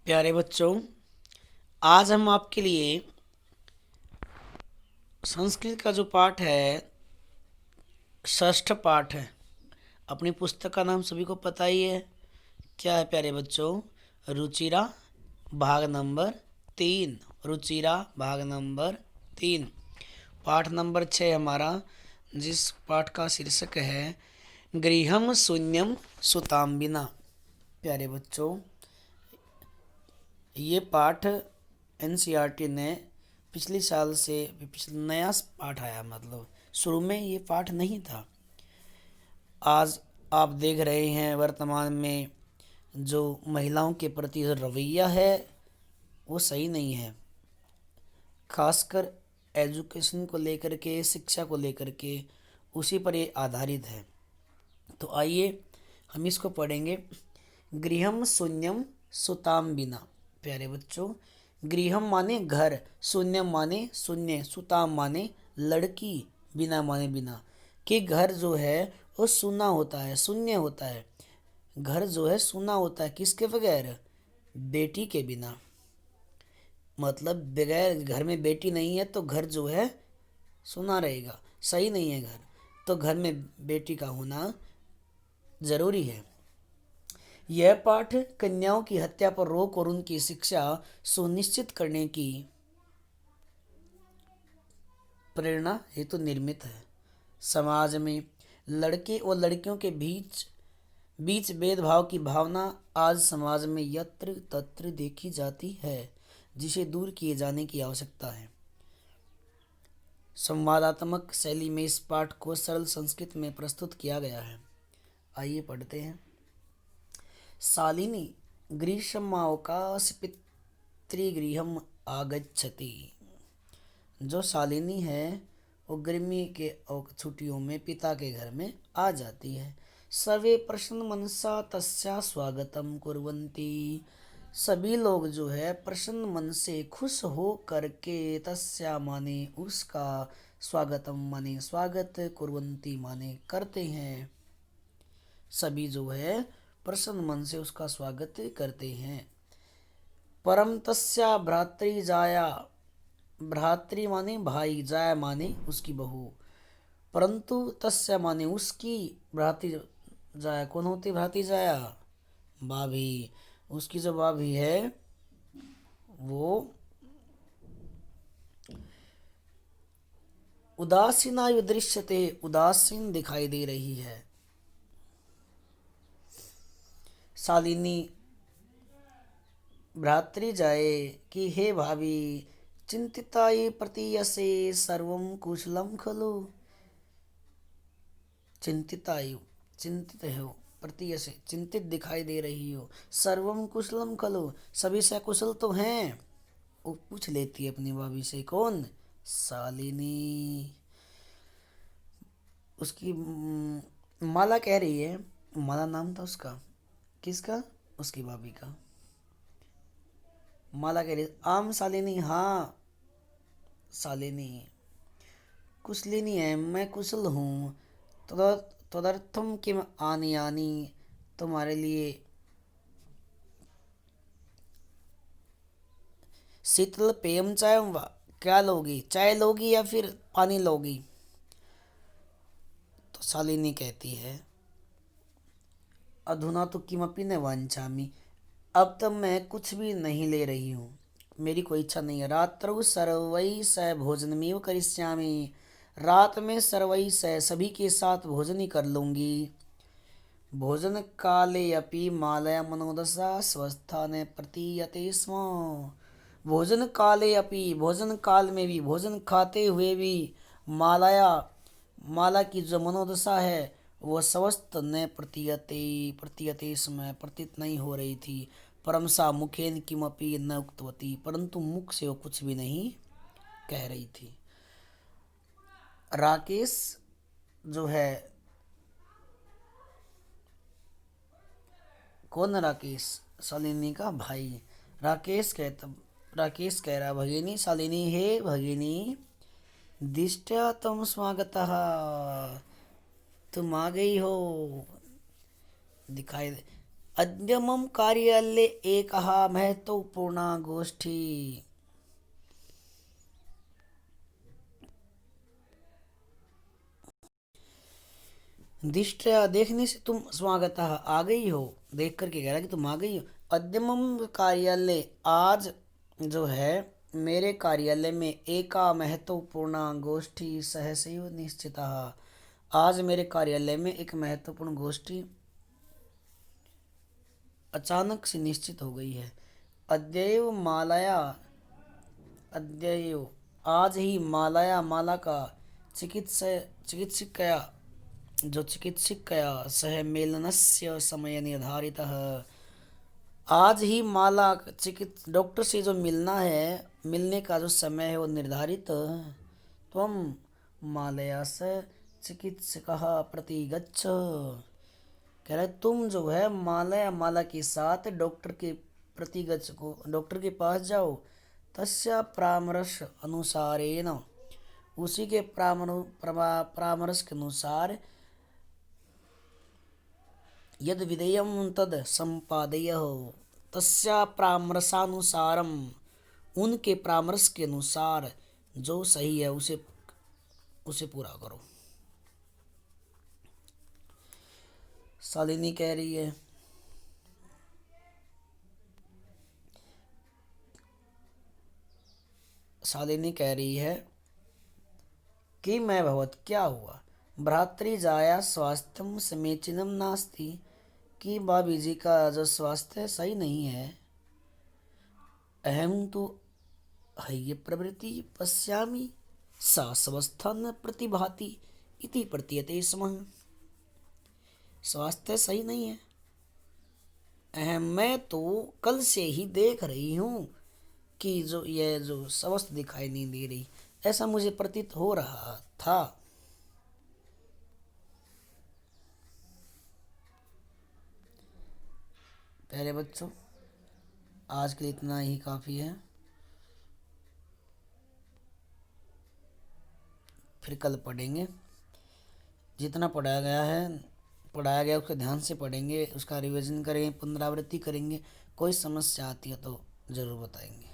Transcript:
प्यारे बच्चों, आज हम आपके लिए संस्कृत का जो पाठ है, षष्ठ पाठ है। अपनी पुस्तक का नाम सभी को पता ही है। क्या है प्यारे बच्चों? रुचिरा भाग नंबर 3। रुचिरा भाग नंबर 3, पाठ नंबर 6 हमारा, जिस पाठ का शीर्षक है गृहम शून्यम सुताम्बिना। प्यारे बच्चों, ये पाठ एनसीईआरटी ने पिछले साल से नया पाठ आया, मतलब शुरू में ये पाठ नहीं था। आज आप देख रहे हैं वर्तमान में जो महिलाओं के प्रति जो रवैया है वो सही नहीं है, खासकर एजुकेशन को लेकर के, शिक्षा को लेकर के, उसी पर ये आधारित है। तो आइए हम इसको पढ़ेंगे। गृहम शून्यम सुताम बिना। प्यारे बच्चों, गृहम माने घर, शून्यम माने शून्य, सुताम माने लड़की, बिना माने बिना। कि घर जो है वो सुना होता है, शून्य होता है। घर जो है सुना होता है किसके बगैर? बेटी के बिना। मतलब बगैर घर में बेटी नहीं है तो घर जो है सुना रहेगा, सही नहीं है घर। तो घर में बेटी का होना जरूरी है। यह पाठ कन्याओं की हत्या पर रोक और उनकी शिक्षा सुनिश्चित करने की प्रेरणा हेतु निर्मित है। समाज में लड़के और लड़कियों के बीच बीच भेदभाव की भावना आज समाज में यत्र तत्र देखी जाती है, जिसे दूर किए जाने की आवश्यकता है। संवादात्मक शैली में इस पाठ को सरल संस्कृत में प्रस्तुत किया गया है। आइए पढ़ते हैं। शालिनी ग्रीष्मावकाश पितृगृहम आगच्छति। जो शालिनी है वो गर्मी के छुट्टियों में पिता के घर में आ जाती है। सर्वे प्रसन्न मनसा तस्या स्वागतम कुर्वन्ति। सभी लोग जो है प्रसन्न मन से खुश हो करके, तस्या माने उसका, स्वागतम माने स्वागत, कुर्वन्ति माने करते हैं। सभी जो है प्रसन्न मन से उसका स्वागत करते हैं। परम तस्या भ्रातृ जाया। भ्रातृ माने भाई, जाया माने उसकी बहू। परंतु तस्या माने उसकी, भ्रातृ जाया कौन होती? भ्रातृ जाया भाभी। उसकी जो भाभी है वो उदासीना दृश्यते, उदासीन दिखाई दे रही है। शालिनी भ्रातृ जाए कि हे भाभी, चिंतिताय प्रतीयसे सर्वं कुशलम खलु। चिंतितायु, चिंतित हो, प्रतीयसे चिंतित दिखाई दे रही हो, सर्वम कुशलम खलु, सभी सकुशल तो हैं। वो पूछ लेती है अपनी भाभी से। कौन? शालिनी। उसकी माला कह रही है, माला नाम था उसका। किसका? उसकी भाभी का। माला कह रही है, आम शालिनी, हाँ शालिनी, कुशलिनी है, मैं कुशल हूँ। तदर्थम किम आनी आनी, तुम्हारे लिए शीतल पेयम चाय वा, क्या लोगी? चाय लोगी या फिर पानी लोगी? तो शालिनी कहती है, अधुना तो किमपि न वांछामि, अब तक मैं कुछ भी नहीं ले रही हूँ, मेरी कोई इच्छा नहीं है। रात्रौ सर्वै स भोजनमेव करिष्यामि, रात में सर्वै स सभी के साथ भोजन ही कर लूँगी। भोजन काले अपि मालया मनोदशा स्वस्थान प्रतीयते स्म। भोजन काले अपि, भोजन काल में भी, भोजन खाते हुए भी, मालाया, माला की जो मनोदशा है वह स्वस्थ न प्रतीयते, प्रतीयते समय प्रतीत नहीं हो रही थी। परम सा मुखेन किमपि न उक्तवती, परंतु मुख से वो कुछ भी नहीं कह रही थी। राकेश जो है, कौन राकेश? शालिनी का भाई। राकेश कह रहा, भगिनी शालिनी, हे भगिनी, दिष्टया तुम स्वागतः, तुम आ गई हो, दिखाई अद्य मम कार्यालये एकः महत्वपूर्णा गोष्ठी। दृष्टया देखने से तुम स्वागतः आ गई हो, देख करके कह रहा कि तुम आ गई हो। अद्य मम कार्यालय, आज जो है मेरे कार्यालय में एका महत्वपूर्ण गोष्ठी सहसैव निश्चितः, आज मेरे कार्यालय में एक महत्वपूर्ण गोष्ठी अचानक से निश्चित हो गई है। अद्यैव मालया, अद्यैव आज ही मालया, माला का चिकित्सकया, जो चिकित्सकया सह मेलनस्य समय निर्धारितः, आज ही माला चिकित्स डॉक्टर से जो मिलना है, मिलने का जो समय है वो निर्धारित। त्वं मालया से चिकित्सकः प्रति गच्छ, कह रहे तुम जो है मालया, माला के साथ डॉक्टर के प्रति गच्छ को, डॉक्टर के पास जाओ। तस्य परामर्श अनुसारेण, उसी के परामर्श के अनुसार यद विधेयं तद संपादयः, तस्या परामर्शानुसारम, उनके परामर्श के अनुसार जो सही है उसे उसे पूरा करो। शालिनी कह रही है, शालिनी कह रही है कि मैं भवत, क्या हुआ, भ्रातृजाया स्वास्थ्यम समीचीनम नास्ति, कि भाभी जी का जो स्वास्थ्य सही नहीं है। अहम तो हय्य प्रवृत्ति पश्यामि, सा स्वस्था न प्रतिभाति इति प्रतीयते स्म। स्वास्थ्य सही नहीं है, अहम मैं तो कल से ही देख रही हूँ कि जो यह जो स्वस्थ दिखाई नहीं दे रही, ऐसा मुझे प्रतीत हो रहा था। प्यारे बच्चों, आज के लिए इतना ही काफ़ी है, फिर कल पढ़ेंगे। जितना पढ़ाया गया उसको ध्यान से पढ़ेंगे, उसका रिवीजन करेंगे, पुनरावृत्ति करेंगे। कोई समस्या आती है तो ज़रूर बताएंगे।